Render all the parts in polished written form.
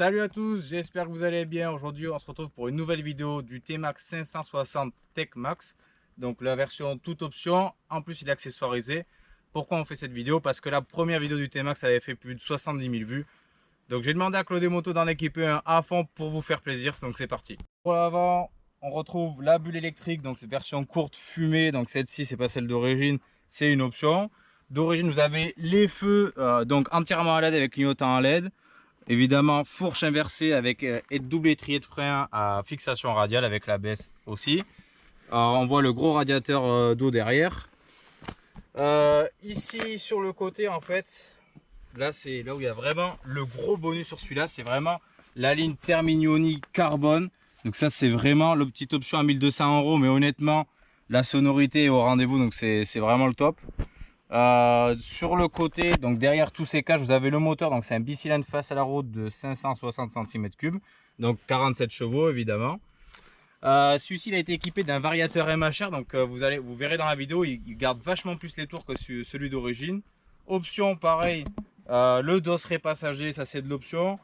Salut à tous, j'espère que vous allez bien. Aujourd'hui on se retrouve pour une nouvelle vidéo du T-Max 560 Tech Max. Donc la version toute option, en plus il est accessoirisé. Pourquoi on fait cette vidéo? Parce que la première vidéo du T-Max avait fait plus de 70 000 vues. Donc j'ai demandé à Claude Moto d'en équiper un à fond pour vous faire plaisir, donc c'est parti. Pour l'avant, on retrouve la bulle électrique, donc c'est version courte fumée. Donc cette-ci c'est pas celle d'origine, c'est une option. D'origine vous avez les feux donc entièrement à LED avec clignotant à LED. Évidemment, fourche inversée avec double étrier de frein à fixation radiale avec l'ABS aussi. On voit le gros radiateur d'eau derrière. Ici sur le côté, en fait, là c'est là où il y a vraiment le gros bonus sur celui-là, c'est vraiment la ligne Terminioni carbone. Donc ça c'est vraiment la petite option à 1200 €, mais honnêtement la sonorité est au rendez-vous, donc c'est vraiment le top. Sur le côté, donc derrière tous ces cages, vous avez le moteur, donc c'est un bicylindre face à la route de 560 cm3, donc 47 chevaux évidemment. Celui-ci il a été équipé d'un variateur MHR, donc vous verrez dans la vidéo, il garde vachement plus les tours que celui d'origine. Option pareil, le dosseret passager, ça c'est de l'option.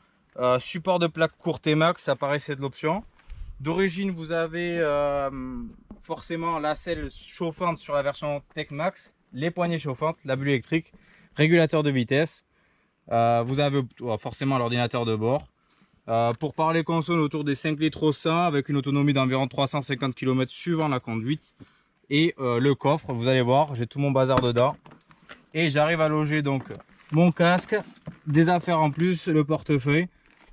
Support de plaque courte et max, ça pareil c'est de l'option. D'origine vous avez forcément la selle chauffante sur la version Tech Max, les poignées chauffantes, la bulle électrique, régulateur de vitesse. Vous avez forcément l'ordinateur de bord. Pour parler console, autour des 5 litres au 100 avec une autonomie d'environ 350 km suivant la conduite. Et le coffre, vous allez voir, j'ai tout mon bazar dedans. Et j'arrive à loger donc mon casque, des affaires en plus, le portefeuille.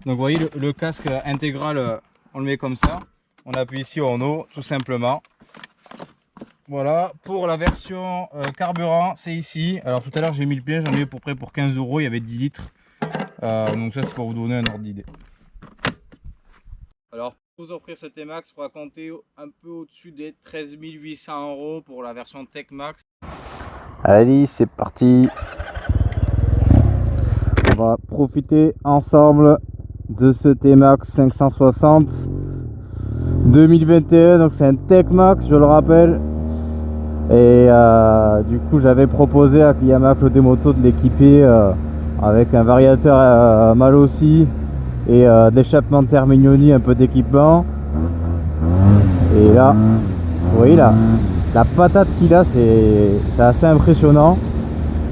Donc vous voyez le casque intégral, on le met comme ça. On appuie ici en haut tout simplement. Voilà, pour la version carburant, c'est ici. Alors tout à l'heure j'ai mis le piège, j'en ai eu à peu près pour 15 €, il y avait 10 litres. Donc ça c'est pour vous donner un ordre d'idée. Alors pour vous offrir ce T-Max, il faudra compter un peu au-dessus des 13 800 € pour la version Tech Max. Allez, c'est parti. On va profiter ensemble de ce T-Max 560 2021. Donc c'est un Tech Max, je le rappelle. Et du coup j'avais proposé à Yamaha Claude Moto de l'équiper avec un variateur mal aussi et de l'échappement de Terminioni, un peu d'équipement. Et là vous voyez là la patate qu'il a, c'est assez impressionnant.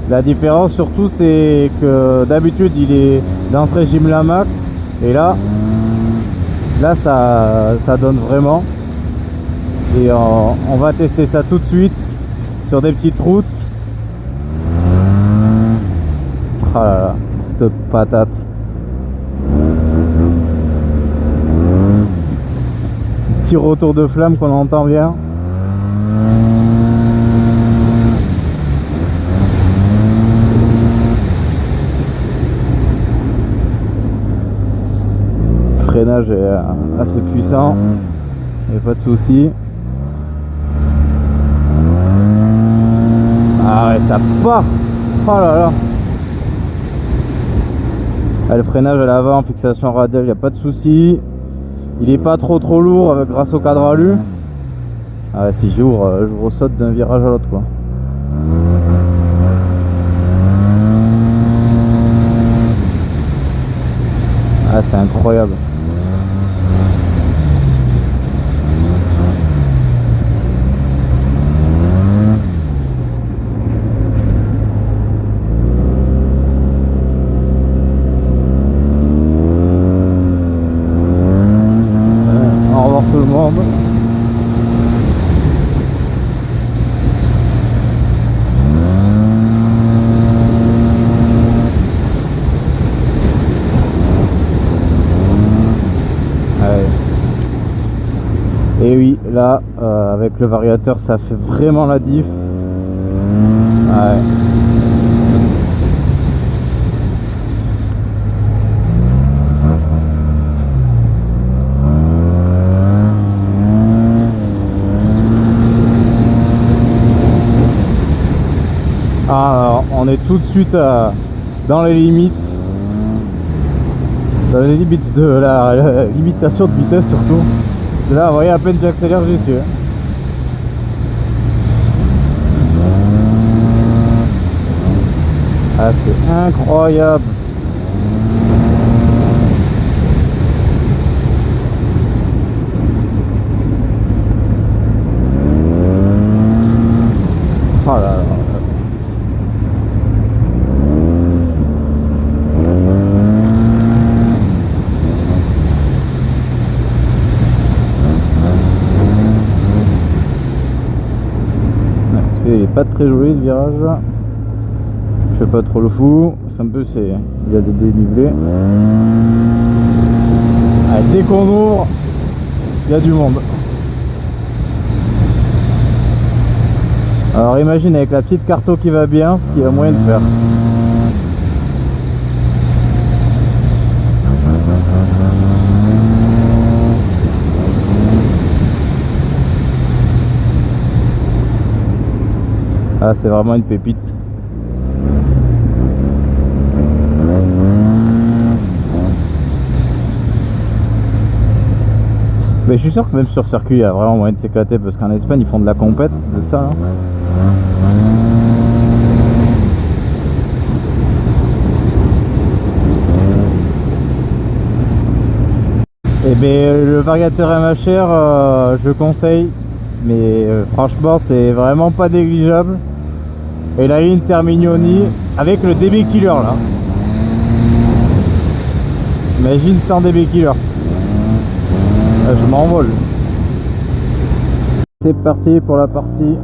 La différence surtout c'est que d'habitude il est dans ce régime là max, et là ça donne vraiment. Et on va tester ça tout de suite sur des petites routes. Oh là là, cette patate. Petit retour de flamme qu'on entend bien. Le freinage est assez puissant, il n'y a pas de souci. Ah ouais, ça part. Oh là là. Ah, le freinage à l'avant, fixation radiale, il n'y a pas de souci. Il est pas trop lourd grâce au cadre alu. Ah ouais, si j'ouvre, je saute d'un virage à l'autre quoi. Ah, c'est incroyable. Tout le monde. Allez. Et oui, là avec le variateur ça fait vraiment la diff. Ouais. Alors, on est tout de suite dans les limites de la limitation de vitesse surtout. C'est là, vous voyez, à peine j'accélère, j'y suis. Ah, c'est incroyable. pas très joli ce virage. Je fais pas trop le fou. C'est un peu, il y a des dénivelés. Allez, dès qu'on ouvre, il y a du monde. Alors imagine avec la petite carto qui va bien, ce qu'il y a moyen de faire. Ah, c'est vraiment une pépite. Mais je suis sûr que même sur circuit, il y a vraiment moyen de s'éclater parce qu'en Espagne, ils font de la compète de ça. Là. Et bien, le variateur MHR, je conseille. Mais franchement, c'est vraiment pas négligeable. Et la ligne Terminioni avec le DB Killer là. Imagine sans DB Killer. Là, je m'envole. C'est parti pour la partie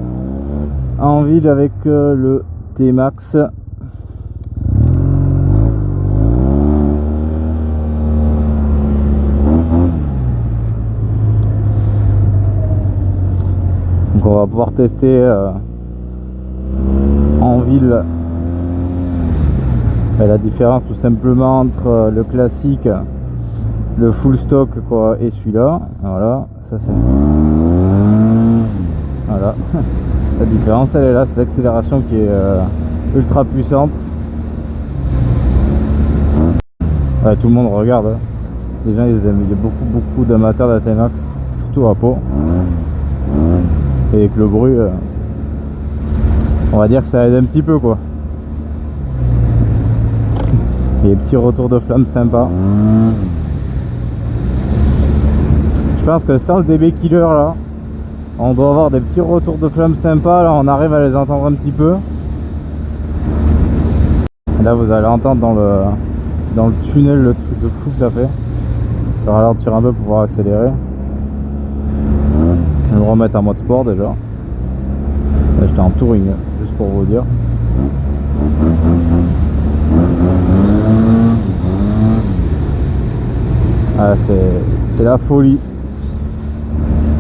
en ville avec le T-Max. Donc on va pouvoir tester en ville la différence tout simplement entre le classique, le full stock quoi, et celui-là. Voilà, ça c'est. Voilà. La différence elle est là, c'est l'accélération qui est ultra puissante. Ouais, tout le monde regarde. Hein. Les gens ils aiment, il y a beaucoup d'amateurs de la T-Max, surtout à Pau. Et avec le bruit, on va dire que ça aide un petit peu quoi. Et des petits retours de flamme sympas. Je pense que sans le DB Killer là, on doit avoir des petits retours de flamme sympas. Là on arrive à les entendre un petit peu. Et là vous allez entendre dans le tunnel le truc de fou que ça fait. Je vais ralentir un peu pour pouvoir accélérer. Je vais le remettre en mode sport déjà. Là j'étais en touring, juste pour vous dire. Ah, c'est la folie.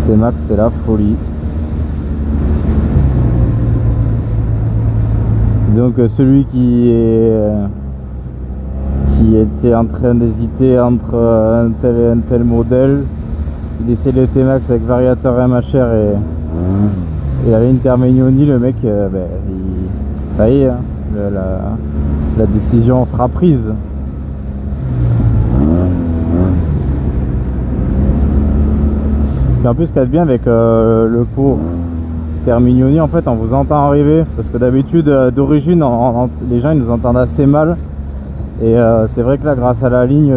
T-Max c'est la folie. Donc celui qui était en train d'hésiter entre un tel et un tel modèle, il essaie le T-Max avec variateur MHR et la ligne Terminioni, le mec ça y est hein, la décision sera prise. Et en plus ce qu'il y a de bien avec le pot Terminioni, en fait on vous entend arriver parce que d'habitude d'origine les gens ils nous entendent assez mal et c'est vrai que là grâce à la ligne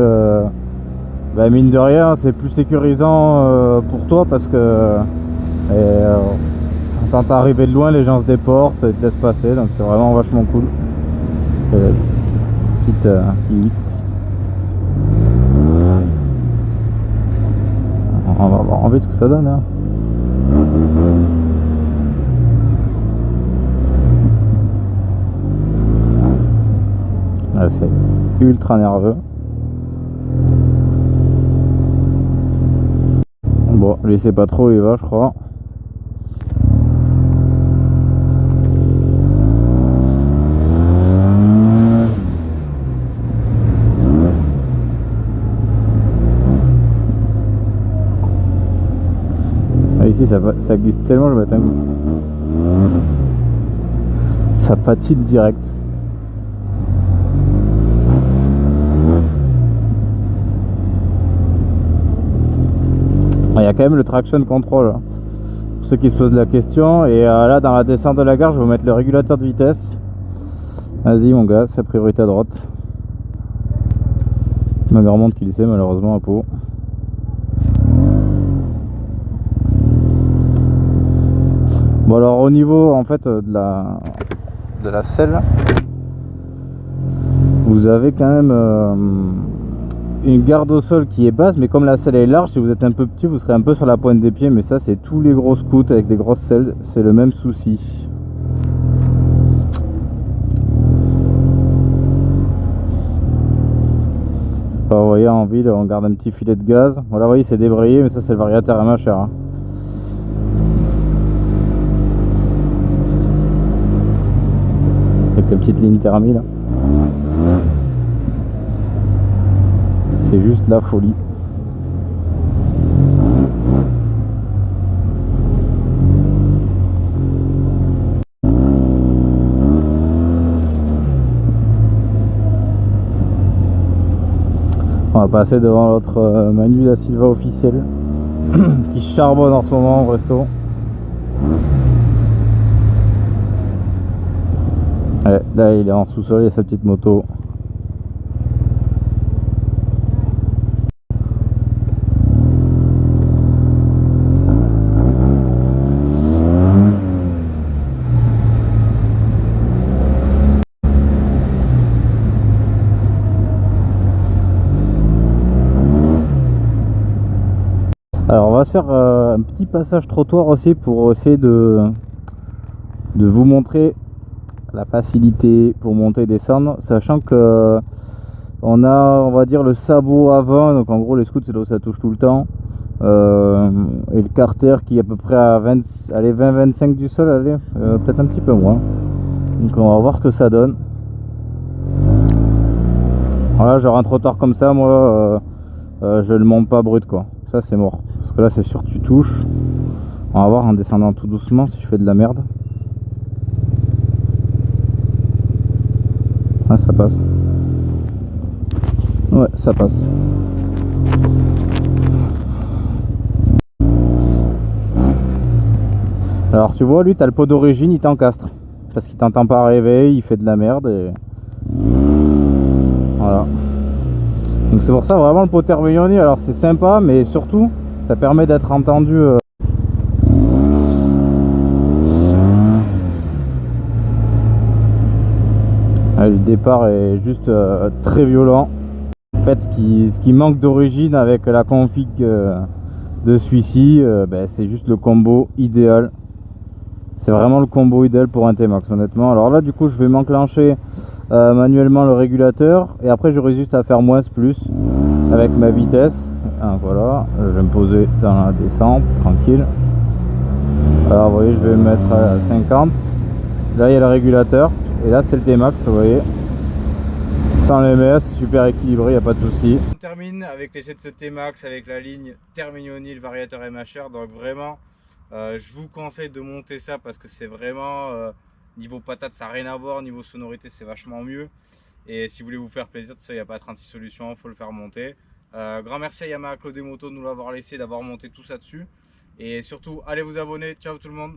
mine de rien c'est plus sécurisant pour toi parce que on t'entend arriver de loin, les gens se déportent, ils te laissent passer, donc c'est vraiment vachement cool. Petite i8. On va voir en vite ce que ça donne hein. Là, c'est ultra nerveux. Bon, lui sait pas trop où il va je crois. Ici ça glisse tellement, je vais mettre un coup. Ça patine direct. Il y a quand même le traction control pour ceux qui se posent la question. Et là dans la descente de la gare je vais vous mettre le régulateur de vitesse. Vas-y mon gars, c'est la priorité à droite. Ma mère montre qu'il sait malheureusement à Pau. Bon alors au niveau en fait de la selle, vous avez quand même une garde au sol qui est basse, mais comme la selle est large, si vous êtes un peu petit vous serez un peu sur la pointe des pieds, mais ça c'est tous les gros scouts avec des grosses selles, c'est le même souci. vous voyez, en ville, on garde un petit filet de gaz. Voilà, vous voyez, c'est débrayé, mais ça, c'est le variateur MHR. Hein. Avec la petite ligne thermie, là. C'est juste la folie. On va passer devant notre Manu da Silva officiel qui charbonne en ce moment au resto. Ouais, là il est en sous-sol, il y a sa petite moto. Alors on va se faire un petit passage trottoir aussi pour essayer de vous montrer la facilité pour monter et descendre, sachant que on a, on va dire, le sabot avant, donc en gros les scouts c'est là où ça touche tout le temps, et le carter qui est à peu près à 20-25 du sol, allez, peut-être un petit peu moins. Donc on va voir ce que ça donne. Voilà, genre un trottoir comme ça, moi je le monte pas brut quoi, ça c'est mort, parce que là c'est sûr tu touches. On va voir en descendant tout doucement si je fais de la merde. Ah, ça passe. Ouais, ça passe. Alors tu vois, lui t'as le pot d'origine, il t'encastre parce qu'il t'entend pas arriver, il fait de la merde et voilà. Donc c'est pour ça vraiment le pot Termignoni, alors c'est sympa, mais surtout ça permet d'être entendu. Le départ est juste très violent. En fait, ce qui manque d'origine avec la config de celui-ci, c'est juste le combo idéal. C'est vraiment le combo idéal pour un T-Max, honnêtement. Alors là, du coup, je vais m'enclencher manuellement le régulateur et après, j'aurai juste à faire moins plus avec ma vitesse. Ah, voilà, je vais me poser dans la descente, tranquille. Alors, vous voyez, je vais me mettre à 50. Là, il y a le régulateur. Et là c'est le T-Max, vous voyez, sans l'EMS, super équilibré, il n'y a pas de souci. On termine avec l'essai de ce T-Max avec la ligne Termignoni, le variateur MHR. Donc vraiment, je vous conseille de monter ça parce que c'est vraiment, niveau patate, ça n'a rien à voir, niveau sonorité c'est vachement mieux. Et si vous voulez vous faire plaisir, il n'y a pas 36 solutions, il faut le faire monter. Grand merci à Yamaha Claude Moto de nous l'avoir laissé, d'avoir monté tout ça dessus. Et surtout, allez vous abonner, ciao tout le monde.